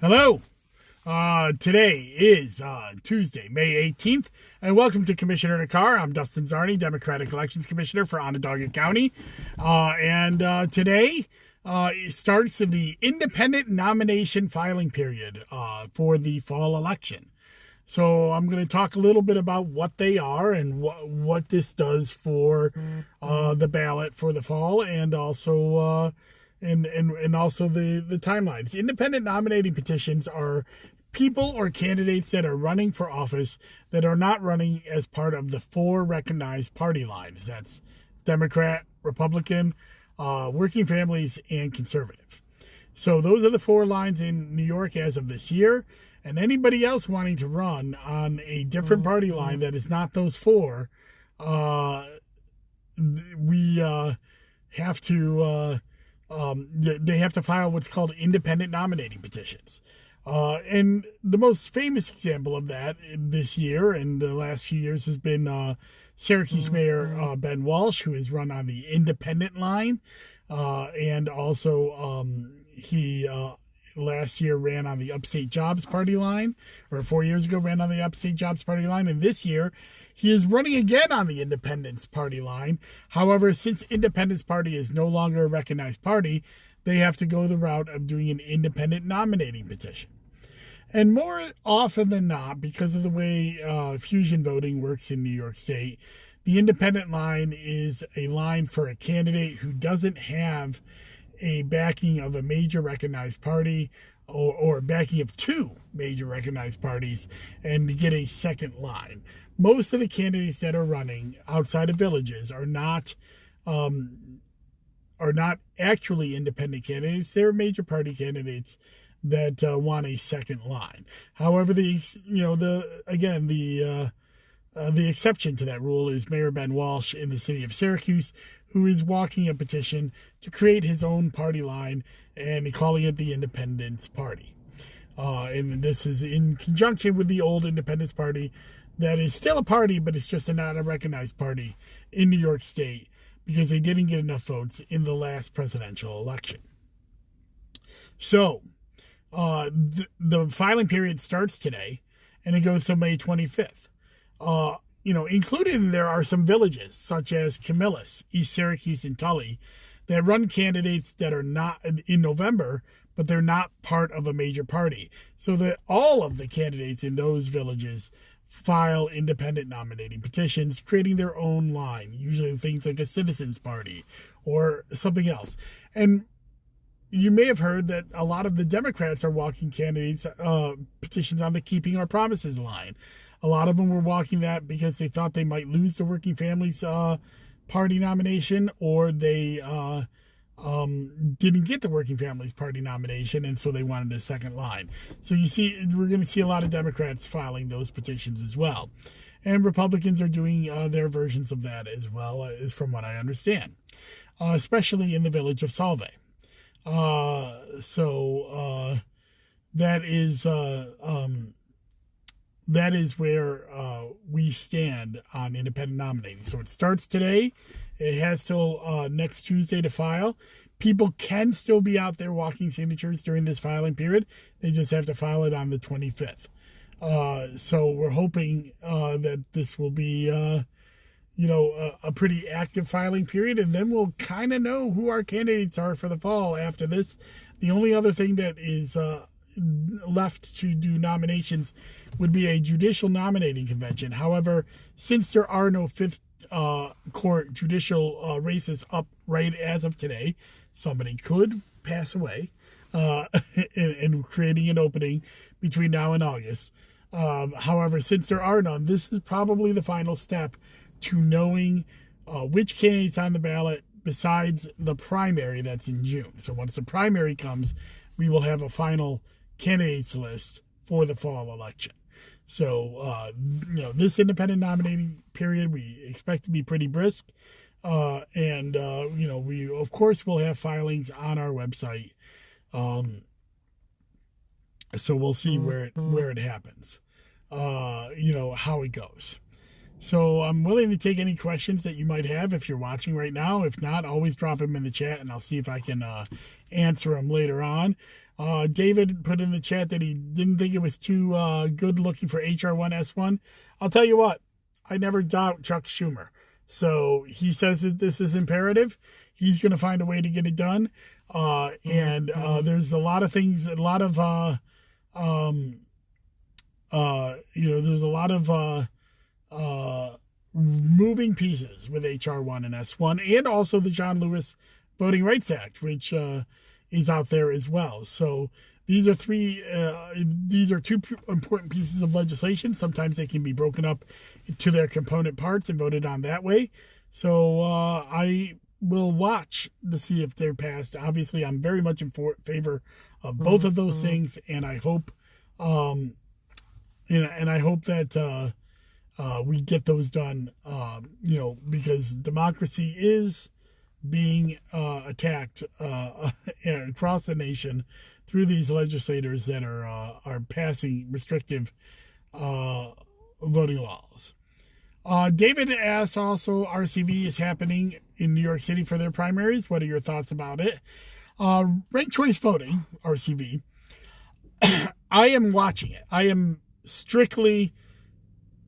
Hello. Today is Tuesday, May 18th, and welcome to Commissioner in a Car. I'm Dustin Zarni, Democratic Elections Commissioner for Onondaga County. Today starts the independent nomination filing period for the fall election. So I'm going to talk a little bit about what they are and what this does for the ballot for the fall, and also and also the timelines. Independent nominating petitions are people or candidates that are running for office that are not running as part of the four recognized party lines. That's Democrat, Republican, Working Families, and Conservative. So those are the four lines in New York as of this year. And anybody else wanting to run on a different party line that is not those four, we have to... they have to file what's called independent nominating petitions. And the most famous example of that this year and the last few years has been Syracuse Mayor Ben Walsh, who has run on the independent line. And also he last year ran on the Upstate Jobs Party line, or 4 years ago ran on the Upstate Jobs Party line. And this year he is running again on the Independence Party line. However, since Independence Party is no longer a recognized party, they have to go the route of doing an independent nominating petition. And more often than not, because of the way fusion voting works in New York State, the independent line is a line for a candidate who doesn't have a backing of a major recognized party or backing of two major recognized parties, and to get a second line. Most of the candidates that are running outside of villages are not actually independent candidates. They're major party candidates that want a second line. However, the exception to that rule is Mayor Ben Walsh in the city of Syracuse, who is walking a petition to create his own party line and calling it the Independence Party. And this is in conjunction with the old Independence Party that is still a party, but it's just not a recognized party in New York State because they didn't get enough votes in the last presidential election. So the filing period starts today, and it goes till May 25th. Included in there are some villages, such as Camillus, East Syracuse, and Tully, that run candidates that are not in November, but they're not part of a major party. So that all of the candidates in those villages file independent nominating petitions, creating their own line, usually things like a citizens party or something else. And you may have heard that a lot of the Democrats are walking candidates petitions on the Keeping Our Promises line. A lot of them were walking that because they thought they might lose the Working Families Party nomination, or they didn't get the Working Families Party nomination, and so they wanted a second line. So you see, we're going to see a lot of Democrats filing those petitions as well. And Republicans are doing their versions of that as well, as from what I understand, especially in the village of Solvay. That is where we stand on independent nominating. So it starts today. It has till next Tuesday to file. People can still be out there walking signatures during this filing period. They just have to file it on the 25th. So we're hoping that this will be, a pretty active filing period, and then we'll kind of know who our candidates are for the fall after this. The only other thing that is left to do nominations would be a judicial nominating convention. However, since there are no fifth court judicial races up right as of today, somebody could pass away in creating an opening between now and August. However, since there are none, this is probably the final step to knowing which candidates on the ballot besides the primary that's in June. So once the primary comes, we will have a final candidates list for the fall election. So, this independent nominating period, we expect to be pretty brisk. We, of course, will have filings on our website. So we'll see where it happens, how it goes. So I'm willing to take any questions that you might have if you're watching right now. If not, always drop them in the chat, and I'll see if I can answer them later on. David put in the chat that he didn't think it was too good looking for HR1S1. I'll tell you what, I never doubt Chuck Schumer. So he says that this is imperative. He's going to find a way to get it done. And there's a lot of things, a lot of, there's a lot of moving pieces with HR1 and S1, and also the John Lewis Voting Rights Act, which is out there as well. So these are two important pieces of legislation. Sometimes they can be broken up to their component parts and voted on that way. So I will watch to see if they're passed. Obviously, I'm very much in favor of both of those things, and I hope, that we get those done. Because democracy is being attacked across the nation through these legislators that are passing restrictive voting laws. David asks also, RCV is happening in New York City for their primaries. What are your thoughts about it? Ranked choice voting, RCV. I am watching it. I am strictly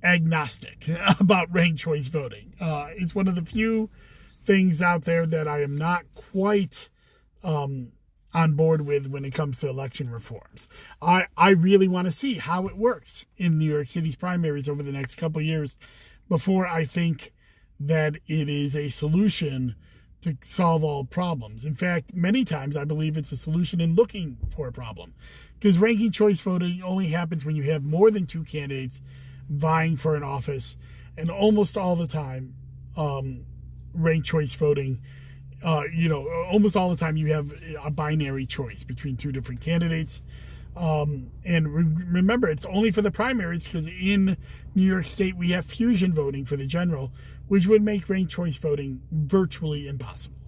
agnostic about ranked choice voting. It's one of the few things out there that I am not quite on board with when it comes to election reforms. I really want to see how it works in New York City's primaries over the next couple of years before I think that it is a solution to solve all problems. In fact, many times I believe it's a solution in looking for a problem, because ranking choice voting only happens when you have more than two candidates vying for an office, and almost all the time, ranked choice voting, almost all the time you have a binary choice between two different candidates. And remember, it's only for the primaries, because in New York State we have fusion voting for the general, which would make ranked choice voting virtually impossible.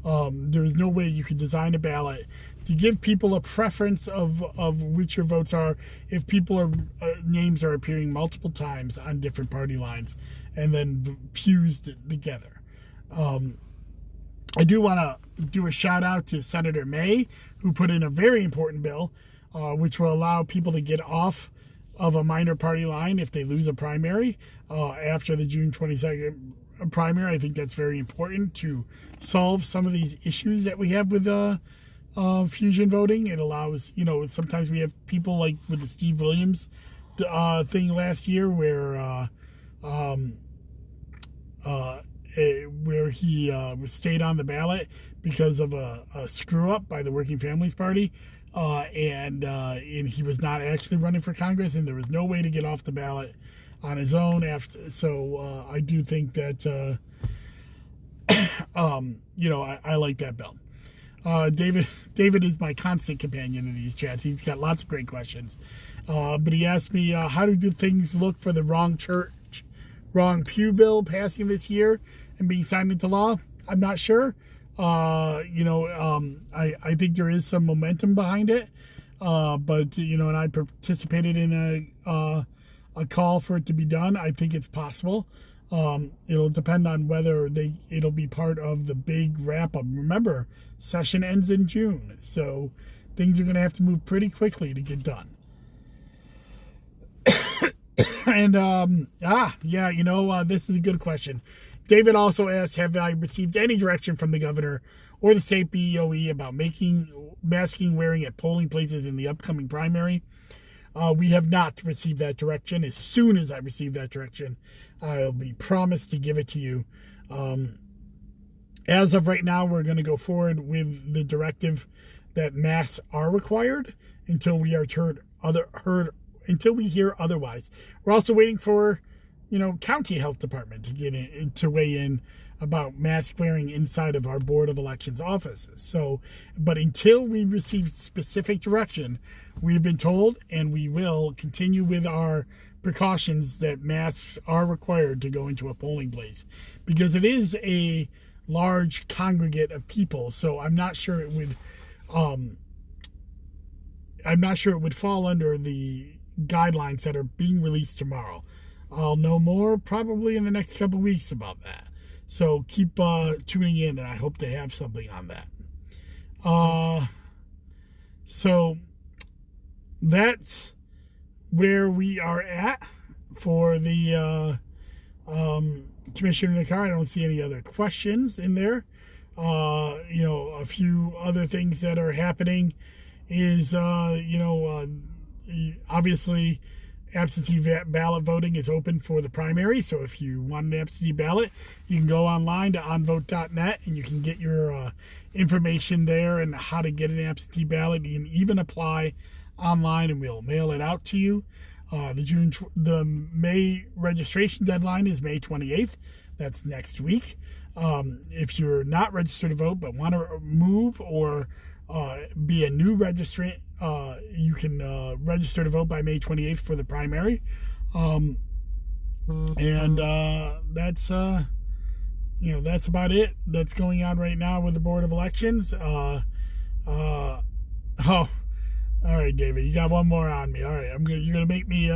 There is no way you could design a ballot to give people a preference of which your votes are if people names are appearing multiple times on different party lines and then fused together. I do want to do a shout out to Senator May, who put in a very important bill, which will allow people to get off of a minor party line if they lose a primary after the June 22nd primary. I think that's very important to solve some of these issues that we have with fusion voting. It allows, sometimes we have people like with the Steve Williams thing last year where he stayed on the ballot because of a screw up by the Working Families Party, and he was not actually running for Congress, and there was no way to get off the ballot on his own after. So I do think that I like that bill. David is my constant companion in these chats. He's got lots of great questions, but he asked me, how do things look for the wrong pew bill passing this year and being signed into law? I'm not sure. I think there is some momentum behind it, but and I participated in a call for it to be done. I think it's possible. It'll depend on whether it'll be part of the big wrap up. Remember, session ends in June, so things are going to have to move pretty quickly to get done. And this is a good question. David also asked, have I received any direction from the governor or the state BOE about masking wearing at polling places in the upcoming primary? We have not received that direction. As soon as I receive that direction, I'll be promised to give it to you. As of right now, we're going to go forward with the directive that masks are required until we are until we hear otherwise. We're also waiting for, county health department to get in to weigh in about mask wearing inside of our Board of Elections offices. So, but until we receive specific direction, we've been told, and we will continue with our precautions, that masks are required to go into a polling place, because it is a large congregate of people. So I'm not sure it would fall under the guidelines that are being released tomorrow. I'll know more probably in the next couple of weeks about that. So keep tuning in, and I hope to have something on that. So that's where we are at for the Commissioner in the car. I don't see any other questions in there. A few other things that are happening is, obviously absentee ballot voting is open for the primary. So if you want an absentee ballot, you can go online to onvote.net and you can get your information there and how to get an absentee ballot. You can even apply online and we'll mail it out to you. The May registration deadline is May 28th. That's next week. If you're not registered to vote but want to move or be a new registrant, you can register to vote by May 28th for the primary. That's about it that's going on right now with the Board of Elections. All right, David, you got one more on me. All right, you're gonna make me.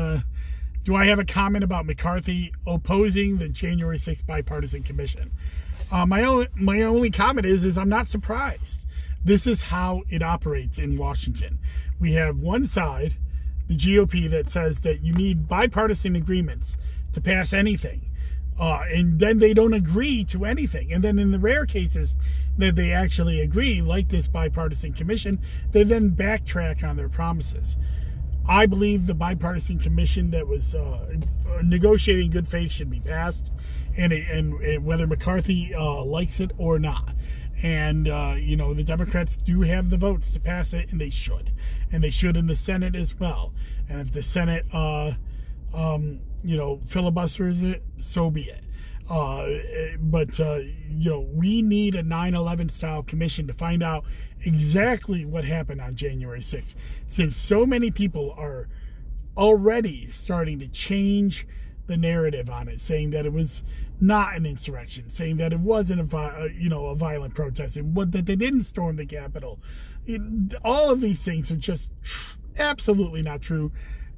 Do I have a comment about McCarthy opposing the January 6th bipartisan commission? My only comment is I'm not surprised. This is how it operates in Washington. We have one side, the GOP, that says that you need bipartisan agreements to pass anything. And then they don't agree to anything. And then in the rare cases that they actually agree, like this bipartisan commission, they then backtrack on their promises. I believe the bipartisan commission that was negotiating in good faith should be passed, and whether McCarthy likes it or not. And, the Democrats do have the votes to pass it, and they should. And they should in the Senate as well. And if the Senate filibusters it, so be it. We need a 9/11 style commission to find out exactly what happened on January 6th. Since so many people are already starting to change the narrative on it, saying that it was not an insurrection, saying that it wasn't a violent protest, that they didn't storm the Capitol. All of these things are just absolutely not true.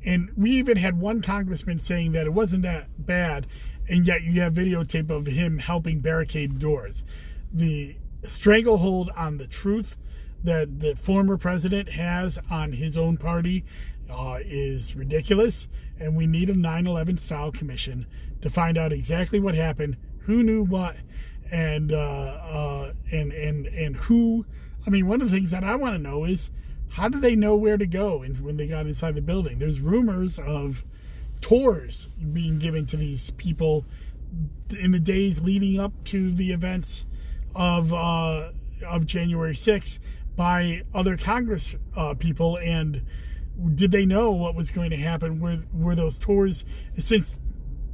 And we even had one congressman saying that it wasn't that bad, and yet you have videotape of him helping barricade doors. The stranglehold on the truth that the former president has on his own party is ridiculous, and we need a 9/11 style commission to find out exactly what happened, who knew what, and who. I mean, one of the things that I want to know is, how do they know where to go when they got inside the building? There's rumors of tours being given to these people in the days leading up to the events of January 6th by other Congress people. And did they know what was going to happen? Were those tours, since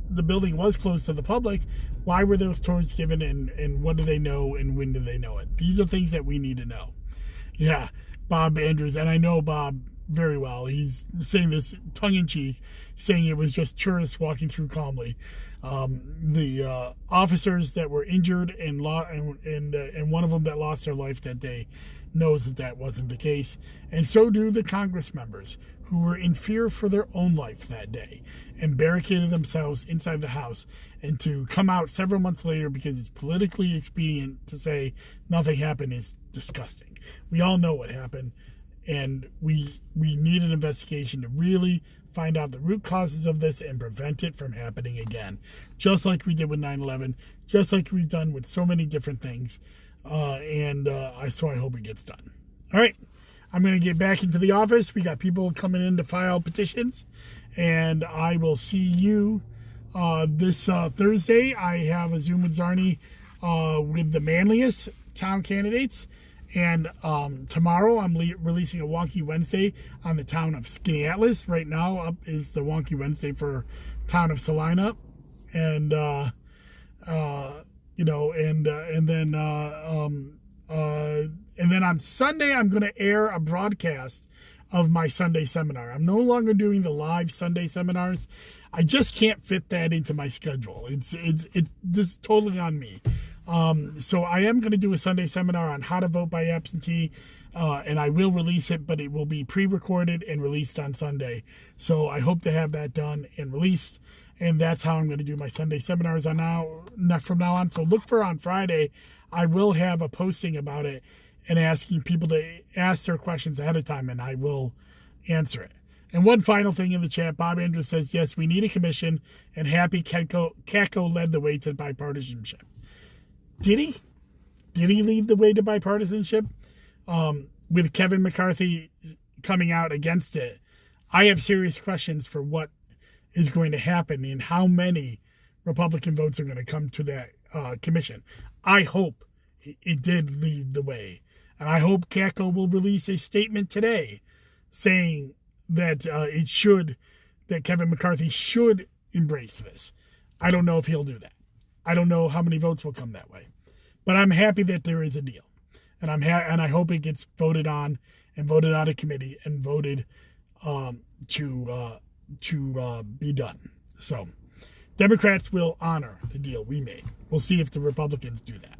the building was closed to the public, why were those tours given, and what do they know, and when do they know it? These are things that we need to know. Yeah. Bob Andrews, and I know Bob very well. He's saying this tongue-in-cheek, saying it was just tourists walking through calmly. The officers that were injured and one of them that lost their life that day knows that wasn't the case, and so do the Congress members who were in fear for their own life that day and barricaded themselves inside the House, and to come out several months later because it's politically expedient to say nothing happened is disgusting. We all know what happened, and we need an investigation to really find out the root causes of this and prevent it from happening again, just like we did with 9/11, just like we've done with so many different things. So I hope it gets done. All right, I'm going to get back into the office. We got people coming in to file petitions, and I will see you this Thursday. I have a Zoom with Zarni with the manliest town candidates. And tomorrow I'm releasing a Wonky Wednesday on the town of Skinny Atlas. Right now up is the Wonky Wednesday for town of Salina. And then on Sunday I'm going to air a broadcast of my Sunday seminar. I'm no longer doing the live Sunday seminars. I just can't fit that into my schedule. It's just totally on me. So I am going to do a Sunday seminar on how to vote by absentee, and I will release it, but it will be pre-recorded and released on Sunday. So I hope to have that done and released, and that's how I'm going to do my Sunday seminars from now on. So look for on Friday, I will have a posting about it, and asking people to ask their questions ahead of time, and I will answer it. And one final thing in the chat, Bob Andrews says, yes, we need a commission, and Happy Catco led the way to bipartisanship. Did he? Did he lead the way to bipartisanship? With Kevin McCarthy coming out against it, I have serious questions for what is going to happen and how many Republican votes are going to come to that commission. I hope it did lead the way. And I hope Catco will release a statement today saying that that Kevin McCarthy should embrace this. I don't know if he'll do that. I don't know how many votes will come that way. But I'm happy that there is a deal. And and I hope it gets voted on and voted out of committee and voted to be done. So Democrats will honor the deal we made. We'll see if the Republicans do that.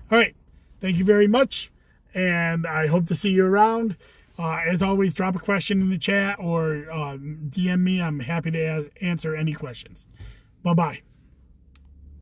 All right. Thank you very much. And I hope to see you around. As always, drop a question in the chat or DM me. I'm happy to answer any questions. Bye-bye.